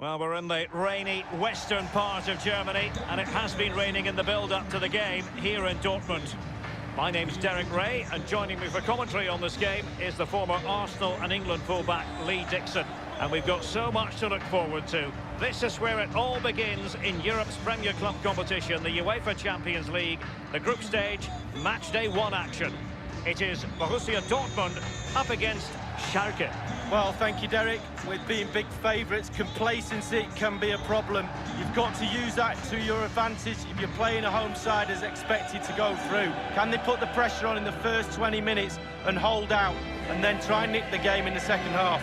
Well, we're in the rainy western part of Germany, and it has been raining in the build-up to the game here in Dortmund. My name's Derek Ray, and joining me for commentary on this game is the former Arsenal and England fullback Lee Dixon. And we've got so much to look forward to. This is where it all begins in Europe's Premier Club competition, the UEFA Champions League, the group stage, match day one action. It is Borussia Dortmund up against Schalke. Well, thank you, Derek. With being big favourites, complacency can be a problem. You've got to use that to your advantage if you're playing a home side as expected to go through. Can they put the pressure on in the first 20 minutes and hold out, and then try and nick the game in the second half?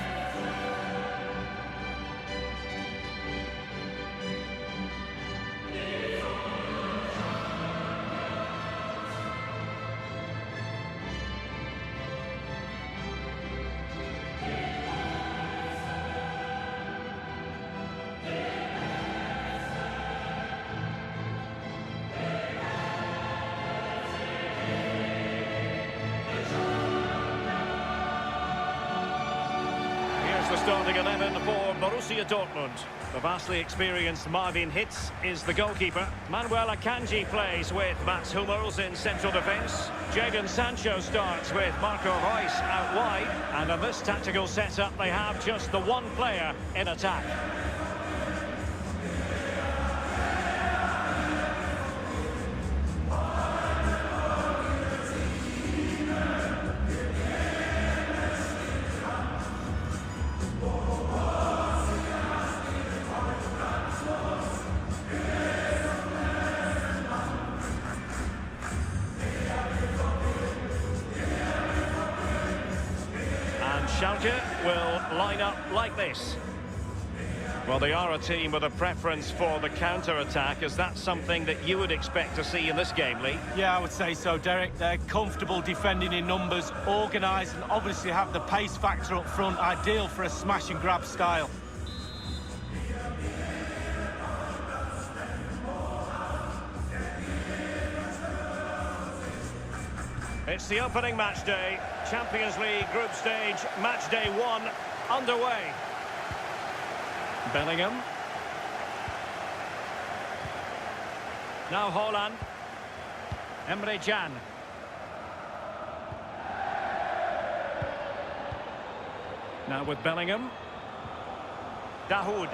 The starting 11 for Borussia Dortmund. The vastly experienced Marvin Hitz is the goalkeeper. Manuel Akanji plays with Mats Hummels in central defence. Jadon Sancho starts with Marco Reus out wide. And in this tactical setup, they have just the one player in attack. Schalke will line up like this. Well, they are a team with a preference for the counter-attack. Is that something that you would expect to see in this game, Lee? Yeah, I would say so, Derek. They're comfortable defending in numbers, organised, and obviously have the pace factor up front, ideal for a smash-and-grab style. It's the opening match day. Champions League group stage, match day one, underway. Bellingham. Now Haaland. Emre Can. Now with Bellingham. Dahoud.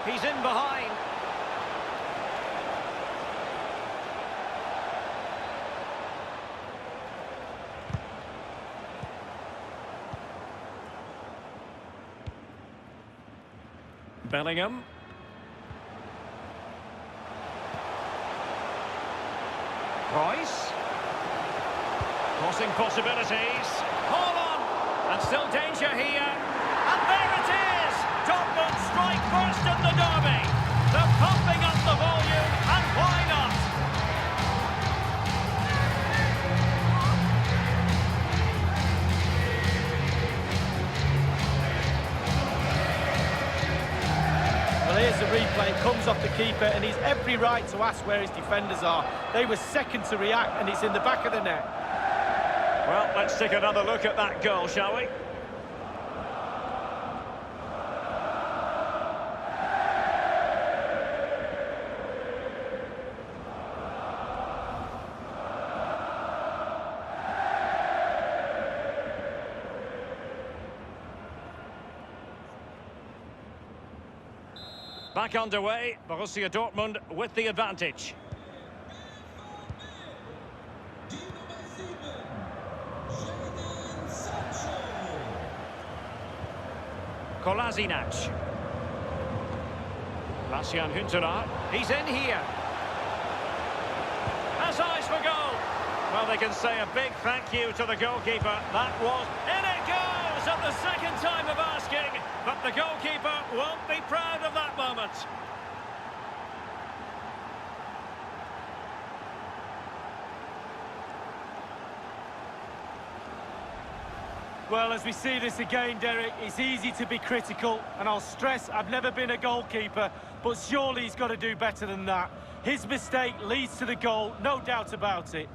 He's in behind. Bellingham. Reus. Crossing possibilities. Haaland. And still danger here. And there it is! Dortmund strike first in the derby. They're pumping up the volume, and why not? Here's the replay, it comes off the keeper, and he's every right to ask where his defenders are. They were second to react, and it's in the back of the net. Well, let's take another look at that goal, shall we? Back underway, Borussia Dortmund with the advantage. Kolasinac. Bastian Huntelaar. He's in here. Has eyes for goal. Well, they can say a big thank you to the goalkeeper. That was... In it goes at the second time of asking. But the goalkeeper won't be proud of that moment. Well, as we see this again, Derek, it's easy to be critical, and I'll stress I've never been a goalkeeper, but surely he's got to do better than that. His mistake leads to the goal, no doubt about it.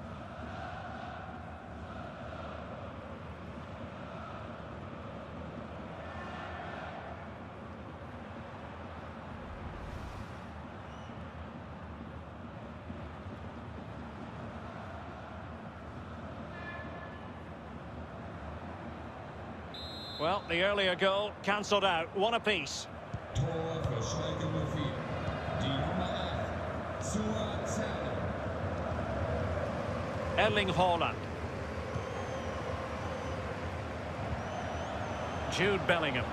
Well, the earlier goal cancelled out. One apiece. Tor für Schalke 04. Die Nummer 8, Erling Haaland. Jude Bellingham.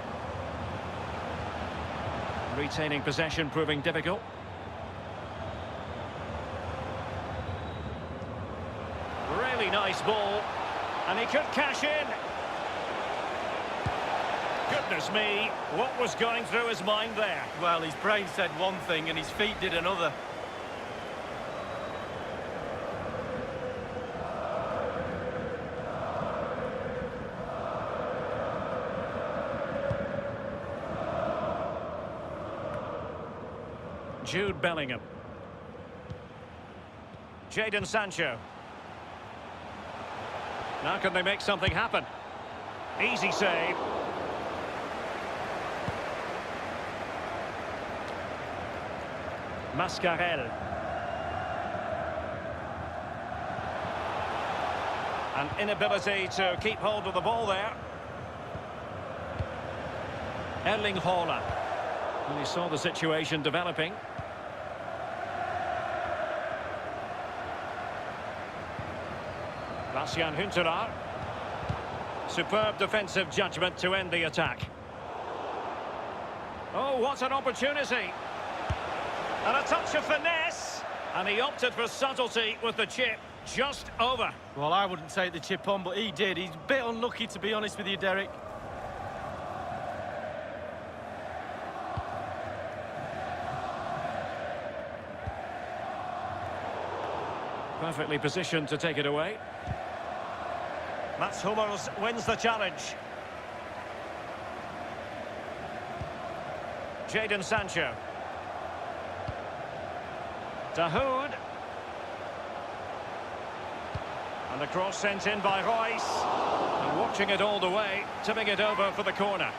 Retaining possession proving difficult. Really nice ball. And he could cash in. Goodness me, what was going through his mind there? Well, his brain said one thing and his feet did another. Jude Bellingham. Jadon Sancho. Now can they make something happen? Easy save. Mascarell. An inability to keep hold of the ball there. Erling Haaland. And he saw the situation developing. Bastian Huntelaar. Superb defensive judgment to end the attack. Oh, what an opportunity. And a touch of finesse. And he opted for subtlety with the chip just over. Well, I wouldn't take the chip on, but he did. He's a bit unlucky, to be honest with you, Derek. Perfectly positioned to take it away. Mats Hummels wins the challenge. Jadon Sancho. Dahoud. And the cross sent in by Royce. And watching it all the way, tipping it over for the corner.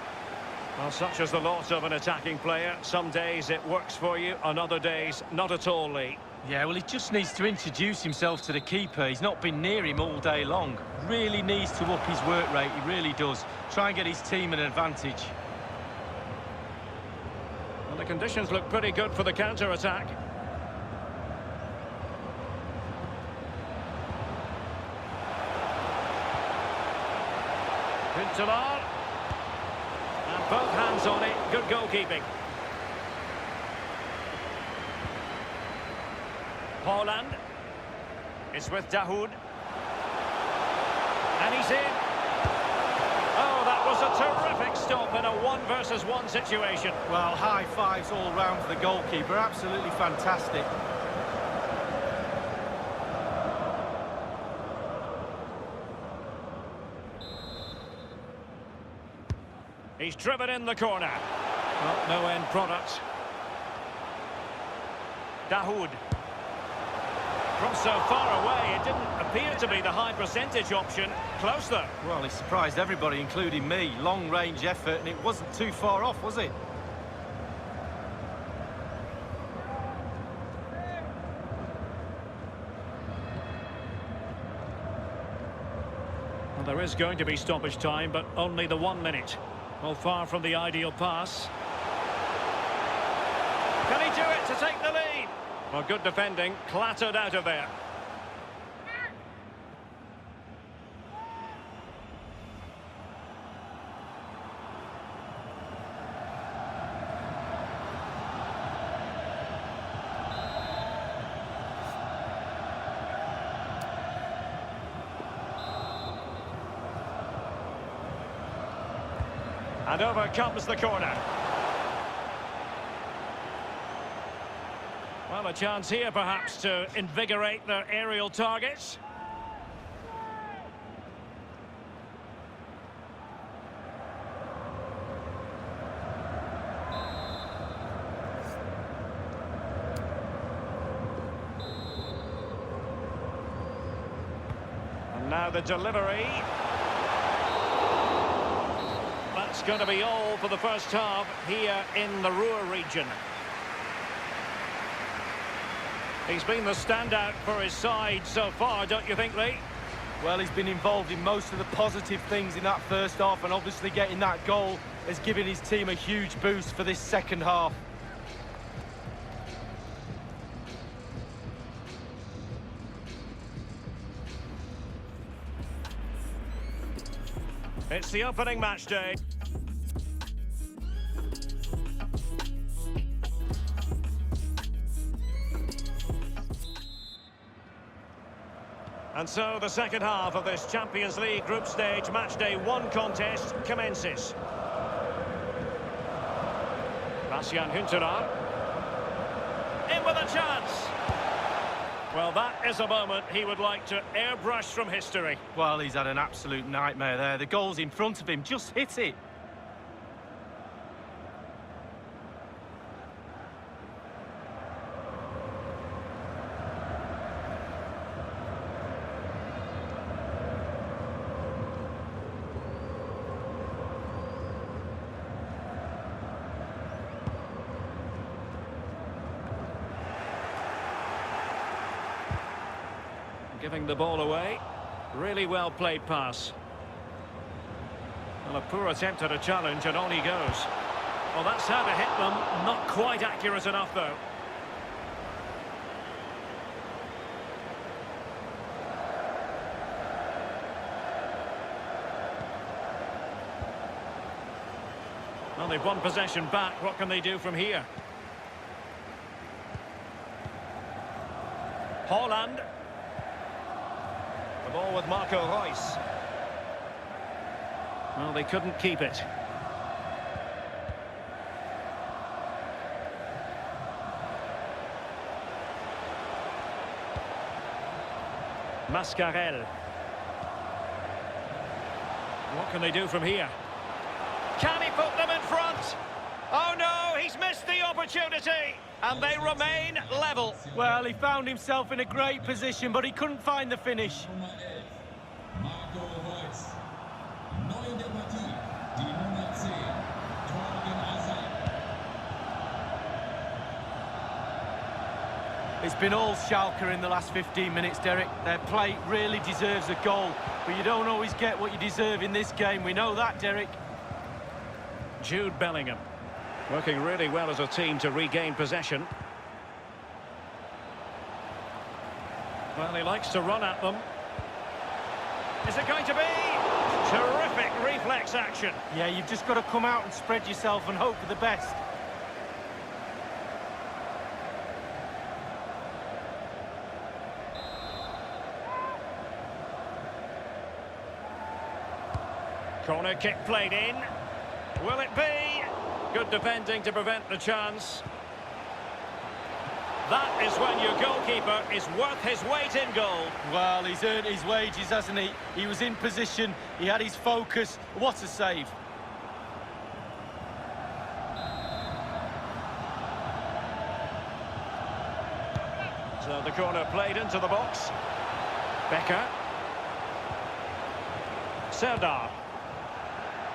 Well, such is the lot of an attacking player. Some days it works for you, on other days not at all, Lee. Yeah, well, he just needs to introduce himself to the keeper. He's not been near him all day long. Really needs to up his work rate, he really does. Try and get his team an advantage. Well, the conditions look pretty good for the counter-attack. Huntelaar. And both hands on it, good goalkeeping. Haaland. It's with Dahoud. And he's in. Oh, that was a terrific stop in a 1-versus-1 situation. Well, high fives all round for the goalkeeper. Absolutely fantastic. He's driven in the corner. Well, no end product. Dahoud. From so far away, it didn't appear to be the high percentage option. Close though. Well, he surprised everybody, including me. Long-range effort, and it wasn't too far off, was it? Well, there is going to be stoppage time, but only the 1 minute. Well, far from the ideal pass. Can he do it to take the lead? Well, good defending, clattered out of there. And over comes the corner. Well, a chance here, perhaps, to invigorate their aerial targets. And now the delivery. That's going to be all for the first half here in the Ruhr region. He's been the standout for his side so far, don't you think, Lee? Well, he's been involved in most of the positive things in that first half, and obviously getting that goal has given his team a huge boost for this second half. It's the opening match day. And so the second half of this Champions League group stage match day 1 contest commences. Bastian Huntelaar. In with a chance. Well, that is a moment he would like to airbrush from history. Well, he's had an absolute nightmare there. The goal's in front of him, just hit it. Giving the ball away. Really well played pass. Well, a poor attempt at a challenge and on he goes. Well, that's how to hit them. Not quite accurate enough, though. Well, they've won possession back. What can they do from here? Haaland. The ball with Marco Reus. Well, they couldn't keep it. Mascarell. What can they do from here? Can he put them in front? Oh no, he's missed the opportunity. And they remain level. Well, he found himself in a great position, but he couldn't find the finish. Nummer 11, Marco Reus. Neu in der Partie, die Nummer 10, It's been all Schalke in the last 15 minutes, Derek. Their play really deserves a goal, but you don't always get what you deserve in this game. We know that, Derek. Jude Bellingham. Working really well as a team to regain possession. Well, he likes to run at them. Is it going to be? Terrific reflex action. Yeah, you've just got to come out and spread yourself and hope for the best. Corner kick played in. Will it be? Good defending to prevent the chance. That is when your goalkeeper is worth his weight in gold. Well, he's earned his wages, hasn't he? He was in position, he had his focus. What a save. So the corner played into the box. Becker. Serdar.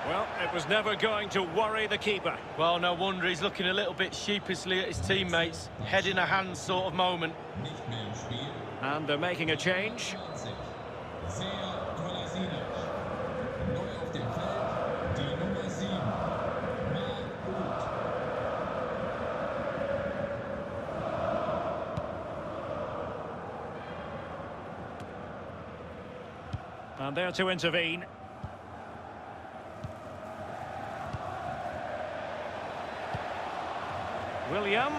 Well, it was never going to worry the keeper. Well, no wonder he's looking a little bit sheepishly at his teammates. Head in a hand sort of moment. nicht mehr im Spiel. And they're making a change. 20, sehr toller Sieg. Neu auf dem Feld, die Nummer 7, Marc. And there to intervene. William.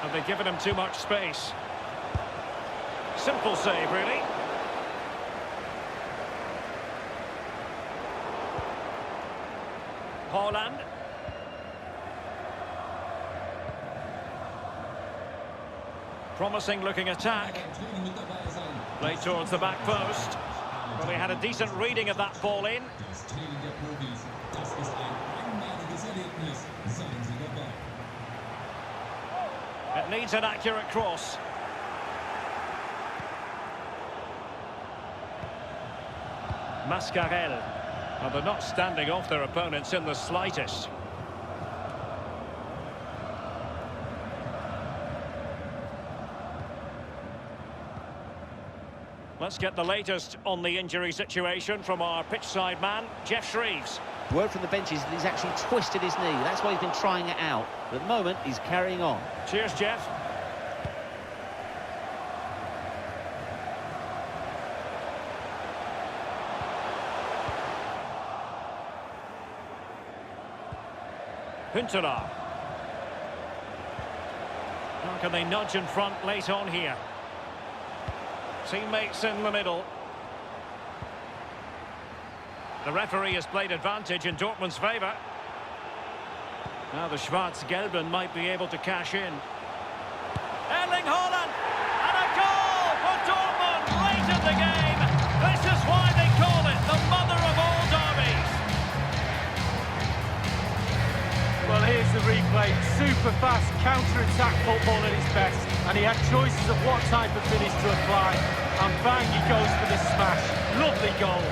Have they given him too much space? Simple save, really. Haaland. Promising looking attack. Training mit dabei sein. Played towards the back post. Well, he had a decent reading of that ball in. Das Training der Profis, das ist ein einmaliges Erlebnis. Seien Sie dabei. It needs an accurate cross. Mascarell. Well, they're not standing off their opponents in the slightest. Let's get the latest on the injury situation from our pitchside man, Jeff Shreves. Word from the benches that he's actually twisted his knee. That's why he's been trying it out. But at the moment, he's carrying on. Cheers, Jeff. Huntelaar. How can they nudge in front late on here? Teammates in the middle. The referee has played advantage in Dortmund's favour. Now the Schwarz-Gelben might be able to cash in. Erling Haaland! And a goal for Dortmund late in the game! This is why they call it the mother of all derbies! Well, here's the replay. Super fast counter-attack football at its best. And he had choices of what type of finish to apply. And bang, he goes for the smash. Lovely goal.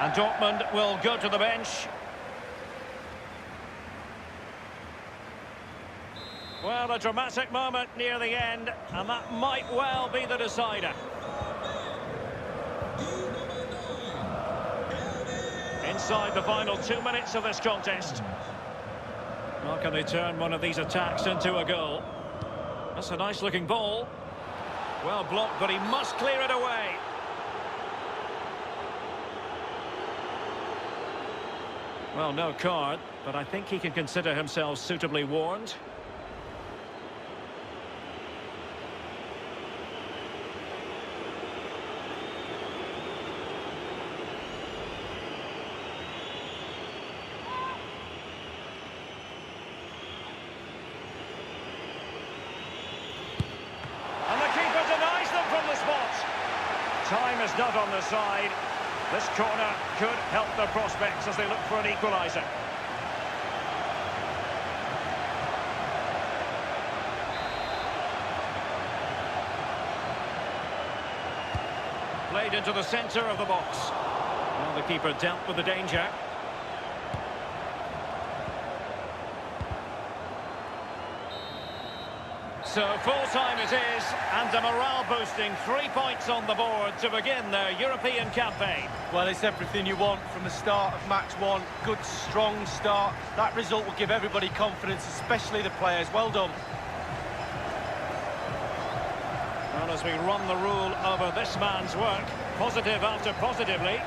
And Dortmund will go to the bench. Well, a dramatic moment near the end, and that might well be the decider. Inside the final 2 minutes of this contest. How can they turn one of these attacks into a goal? That's a nice-looking ball. Well blocked, but he must clear it away. Well, no card, but I think he can consider himself suitably warned. And the keeper denies them from the spot. Time is not on the side. This corner could help their prospects as they look for an equaliser. Played into the centre of the box. Well, the keeper dealt with the danger. So full-time it is, and a morale-boosting 3 points on the board to begin their European campaign. Well, it's everything you want from the start of match one. Good, strong start. That result will give everybody confidence, especially the players. Well done. Well, as we run the rule over this man's work, positive after positively.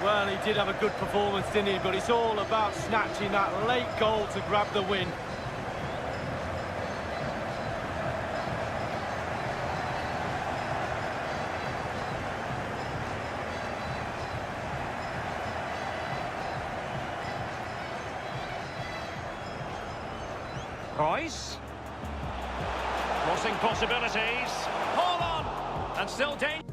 Well, he did have a good performance, didn't he? But it's all about snatching that late goal to grab the win. Royce. Crossing possibilities. Hold on! And still danger.